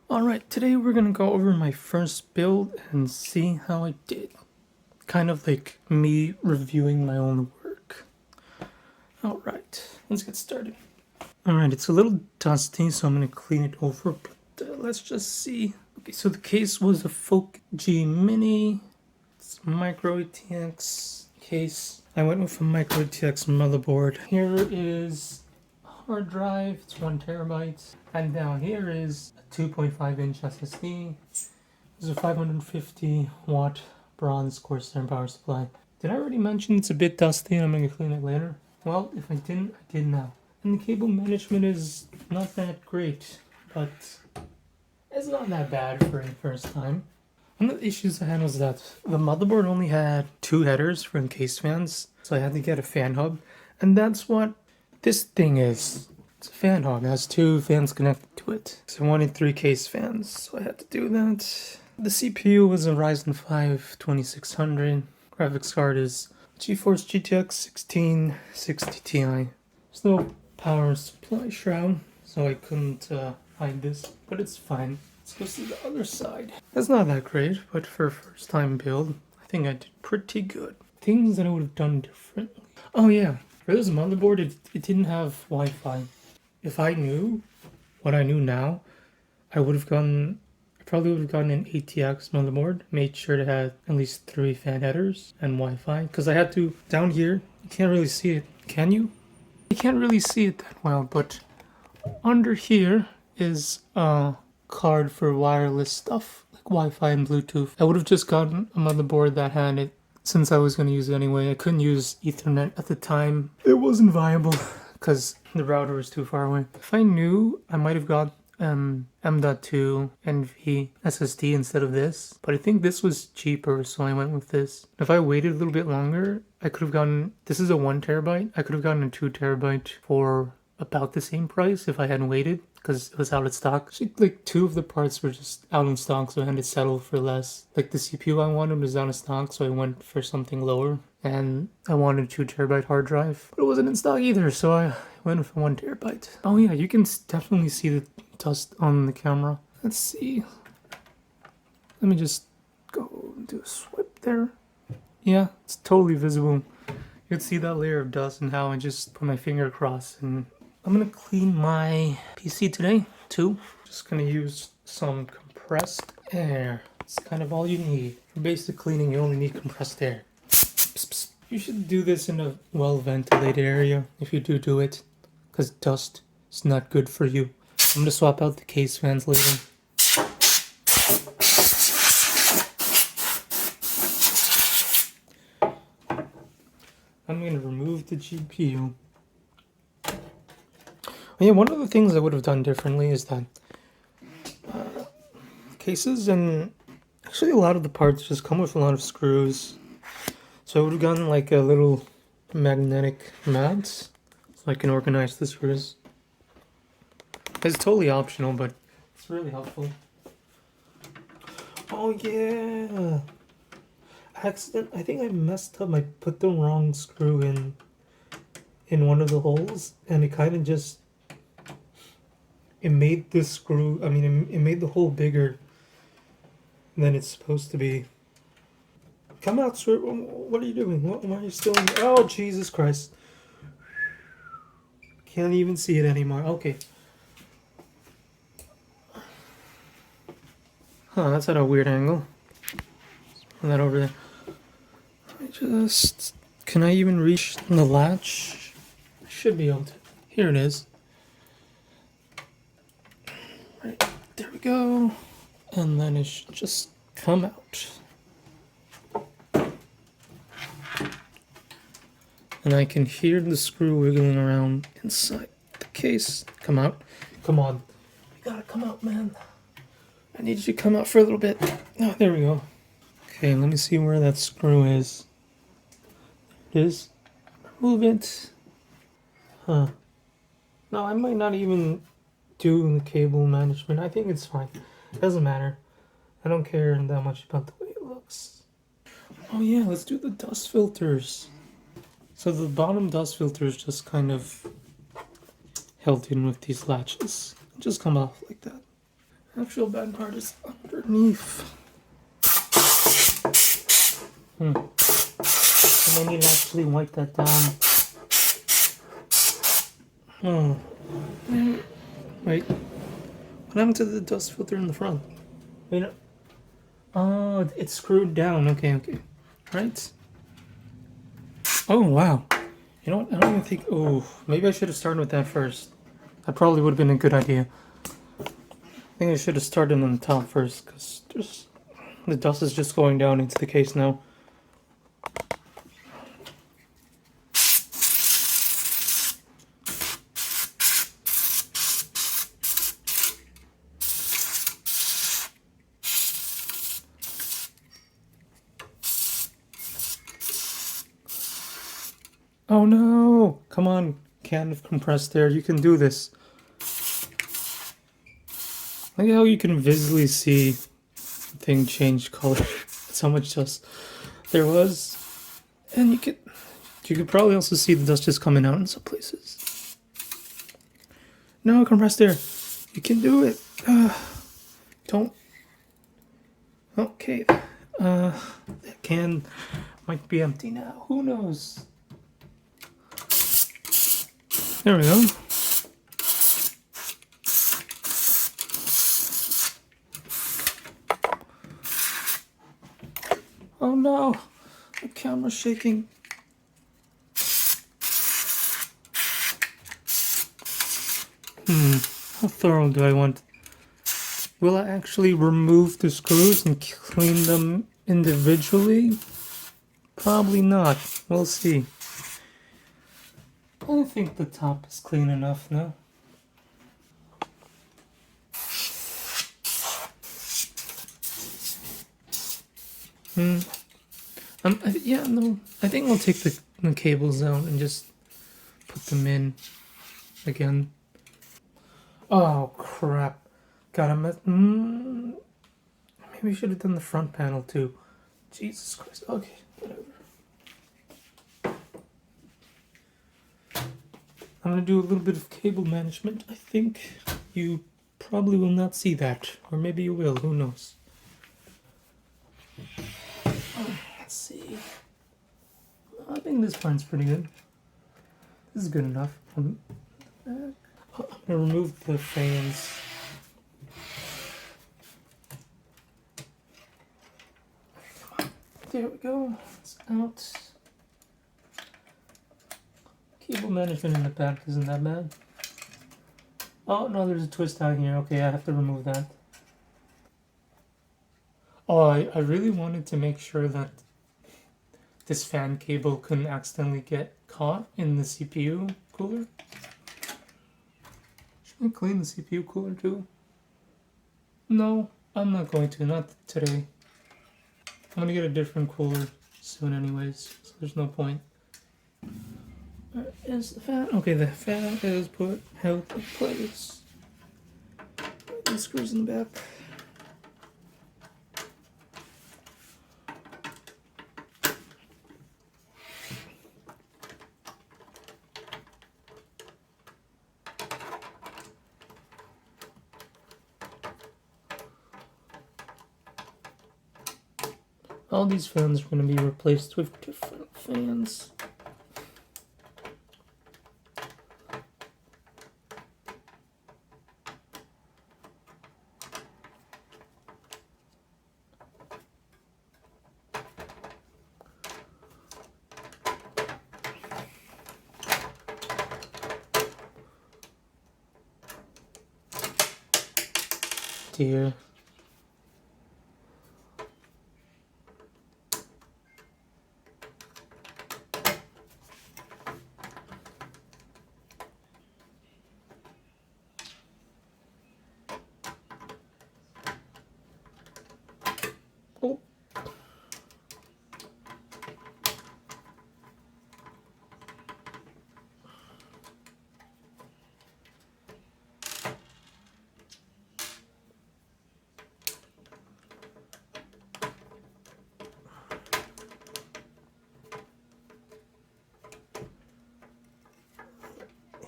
Alright, today we're gonna go over my first build and see how I did. Kind of like me reviewing my own work. Alright, let's get started. Alright, it's a little dusty, so I'm gonna clean it over, but let's just see. Okay, so the case was a Folk G Mini. It's a micro ATX case. I went with a micro ATX motherboard. Here is hard drive, it's 1 terabyte, and down here is a 2.5 inch SSD. There's a 550 watt bronze Corsair power supply. Did I already mention it's a bit dusty and I'm gonna clean it later? Well, if I didn't, I did now. And the cable management is not that great, but it's not that bad for the first time. One of the issues I had was that the motherboard only had 2 headers for encased fans, so I had to get a fan hub, and that's what this thing is. It's a fan hub. It has 2 fans connected to it. So I wanted 3 case fans, so I had to do that. The CPU was a Ryzen 5 2600. Graphics card is GeForce GTX 1660 Ti. There's no power supply shroud, so I couldn't hide this, but it's fine. Let's go see the other side. That's not that great, but for a first time build, I think I did pretty good. Things that I would have done differently. Oh yeah. For this motherboard, it didn't have Wi-Fi. If I knew what I knew now, I probably would have gotten an ATX motherboard, made sure to have at least 3 fan headers and Wi-Fi. Because I had to, down here, you can't really see it, can you? You can't really see it that well, but under here is a card for wireless stuff, like Wi-Fi and Bluetooth. I would have just gotten a motherboard that had it, since I was going to use it anyway. I couldn't use Ethernet at the time. It wasn't viable because the router was too far away. If I knew, I might have got M.2 NV SSD instead of this, but I think this was cheaper, so I went with this. If I waited a little bit longer, I could have gotten, this is a 1 terabyte, I could have gotten a 2 terabyte for about the same price if I hadn't waited, because it was out of stock. Actually, like 2 of the parts were just out in stock, so I had to settle for less. Like the CPU I wanted was out of stock, so I went for something lower. And I wanted a 2 terabyte hard drive, but it wasn't in stock either, so I went with 1 terabyte. Oh yeah, you can definitely see the dust on the camera. Let's see. Let me just go do a swipe there. Yeah, it's totally visible. You can see that layer of dust and how I just put my finger across. And I'm gonna clean my PC today too. Just gonna use some compressed air. It's kind of all you need. For basic cleaning, you only need compressed air. You should do this in a well-ventilated area if you do it, because dust is not good for you. I'm gonna swap out the case fans later. I'm gonna remove the GPU. Oh yeah, one of the things I would have done differently is that cases and actually a lot of the parts just come with a lot of screws. So I would have gotten like a little magnetic mount so I can organize the screws. It's totally optional, but it's really helpful. Oh yeah! I think I messed up. I put the wrong screw in one of the holes, and it kind of just, it made this screw, it made the hole bigger than it's supposed to be. Come out, sir. What are you doing? Why are you still in there? Oh, Jesus Christ. Can't even see it anymore. Okay. Huh, that's at a weird angle. Put that over there. Can I even reach the latch? I should be able to. Here it is. Right, there we go. And then it should just come out. And I can hear the screw wiggling around inside the case. Come out. Come on. You gotta come out, man. I need you to come out for a little bit. Oh, there we go. Okay, let me see where that screw is. There it is. Remove it. Huh. No, I might not even do the cable management. I think it's fine. It doesn't matter. I don't care that much about the way it looks. Oh yeah, let's do the dust filters. So the bottom dust filter is just kind of held in with these latches. Just come off like that. actual bad part is underneath. And I need to actually wipe that down. Oh. Wait. What happened to the dust filter in the front? Wait. Oh, it's screwed down. Okay. Right? Oh, wow. You know what? I don't even think... Oh, maybe I should have started with that first. That probably would have been a good idea. I think I should have started on the top first, because the dust is just going down into the case now. Oh no! Come on, can of compressed air, you can do this. Look how you can visibly see the thing change color. That's how much dust there was. And you could probably also see the dust just coming out in some places. No, compressed air. You can do it. Don't. Okay. That can might be empty now. Who knows? There we go. Oh no! The camera's shaking. How thorough do I want? Will I actually remove the screws and clean them individually? Probably not. We'll see. I think the top is clean enough now. Yeah, no. I think I'll take the cables out and just put them in again. Oh crap! Got maybe we should have done the front panel too. Jesus Christ. Okay, whatever. I'm gonna do a little bit of cable management. I think you probably will not see that, or maybe you will. Who knows? Let's see. I think this part's pretty good. This is good enough. I'm gonna remove the fans. There we go. It's out. Cable management in the back isn't that bad. Oh no, there's a twist out here. Okay, I have to remove that. Oh, I really wanted to make sure that this fan cable couldn't accidentally get caught in the CPU cooler. Should I clean the CPU cooler too? No, I'm not going to. Not today. I'm gonna get a different cooler soon anyways, so there's no point. Where is the fan? Okay, the fan is held in place. The screws in the back. All these fans are going to be replaced with different fans. Dear. Oh.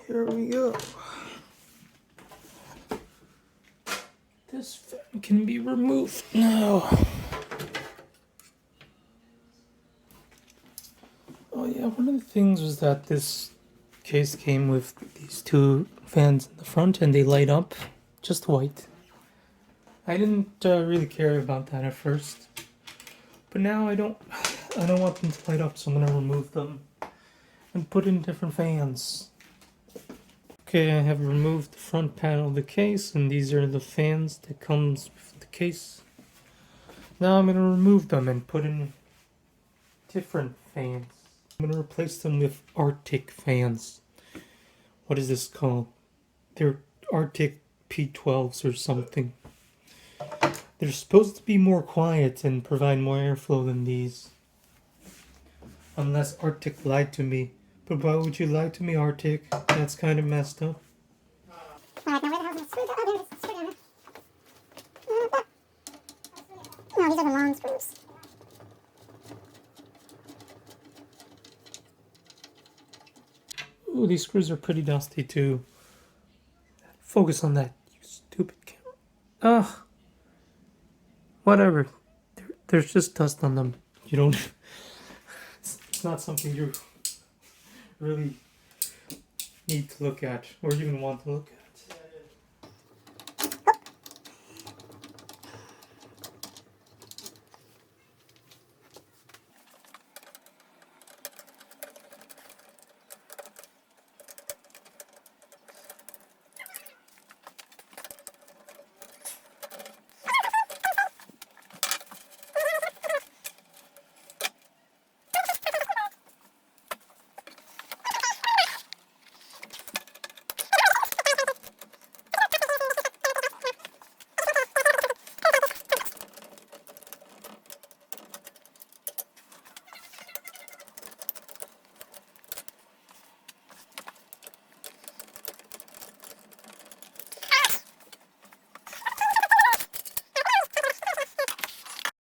Here we go. this fan can be removed now. Oh yeah, one of the things was that this case came with these two fans in the front and they light up just white. I didn't really care about that at first, but now I don't want them to light up, so I'm gonna remove them and put in different fans. Okay, I have removed the front panel of the case, and these are the fans that comes with the case. Now I'm gonna remove them and put in different fans. I'm gonna replace them with Arctic fans. What is this called? They're Arctic P12s or something. They're supposed to be more quiet and provide more airflow than these. Unless Arctic lied to me. But why would you lie to me, Arctic? That's kind of messed up. Alright, now where the hell is my screw? Oh, there it is. Screwdriver. No, these are the long screws. Ooh, these screws are pretty dusty too. Focus on that, you stupid camera. Ugh. Whatever. There's just dust on them. You don't... It's not something you really need to look at or even want to look at.